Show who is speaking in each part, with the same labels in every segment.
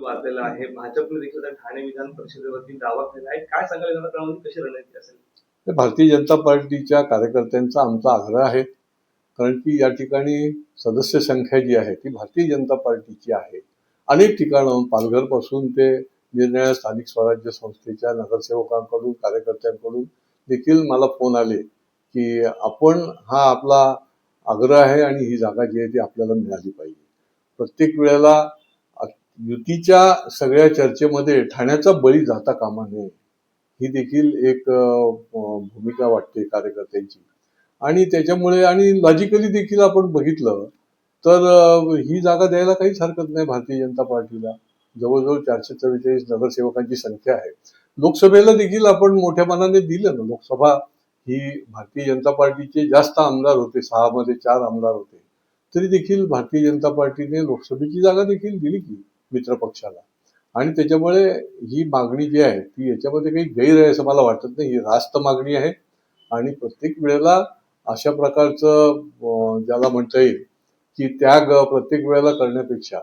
Speaker 1: वाढलेलं आहे. भाजपने देखील त्या ठाणे विधान परिषदेवरती दावा केला आहे. काय सांगाल येणाऱ्या काळामध्ये कशी रणनीती असेल?
Speaker 2: भारतीय जनता पार्टीच्या कार्यकर्त्यांचा आमचा आग्रह आहे, कारण की या ठिकाणी सदस्य संख्या जी आहे ती भारतीय जनता पार्टीची आहे. अनेक ठिकाणं पालघरपासून ते निरनिराळ्या स्थानिक स्वराज्य संस्थेच्या नगरसेवकांकडून कार्यकर्त्यांकडून देखील मला फोन आले की आपण हा आपला आग्रह आहे आणि ही जागा जी आहे ती आपल्याला मिळाली पाहिजे. प्रत्येक वेळेला युतीच्या सगळ्या चर्चेमध्ये ठाण्याचा बळी जाता कामा नये ही देखील एक भूमिका वाटते कार्यकर्त्यांची. आणि त्याच्यामुळे आणि लॉजिकली देखील आपण बघितलं तर ही जागा द्यायला काहीच हरकत नाही भारतीय जनता पार्टीला. जवळजवळ 444 नगरसेवकांची संख्या आहे. लोकसभेला देखील आपण मोठ्या मनाने दिलं ना. लोकसभा ही भारतीय जनता पार्टीचे जास्त आमदार होते, 6 मध्ये 4 आमदार होते, तरी देखील भारतीय जनता पार्टीने लोकसभेची जागा देखील दिली की मित्र पक्षाला. आणि त्याच्यामुळे ही मागणी जी आहे ती याच्यामध्ये काही गैर आहे असं मला वाटत नाही. ही रास्त मागणी आहे आणि प्रत्येक वेळेला अशा प्रकारचं ज्याला म्हणता येईल की त्याग प्रत्येक वेळेला करण्यापेक्षा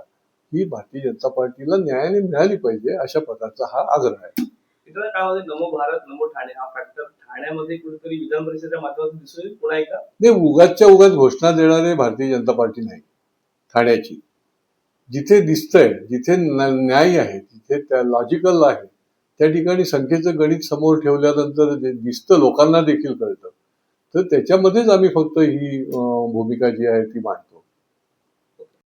Speaker 2: ही भारतीय जनता पार्टीला न्यायाने मिळाली पाहिजे अशा प्रकारचा हा आग्रह आहे.
Speaker 1: येणाऱ्या काळामध्ये नमो भारत नमो ठाणे हा फॅक्टर ठाण्यामध्ये कुठेतरी विधान परिषदेच्या माध्यमातून दिसून पुन्हा एकदा
Speaker 2: नाही, उगाचच्या उगाच घोषणा देणारे भारतीय जनता पार्टी नाही. ठाण्याची जिथे दिसतंय, जिथे न्याय आहे, जिथे त्या लॉजिकल आहे, त्या ठिकाणी संख्येचं गणित समोर ठेवल्यानंतर जे दिसतं लोकांना देखील कळतं, तर त्याच्यामध्येच आम्ही फक्त ही भूमिका जी आहे ती मांडतो.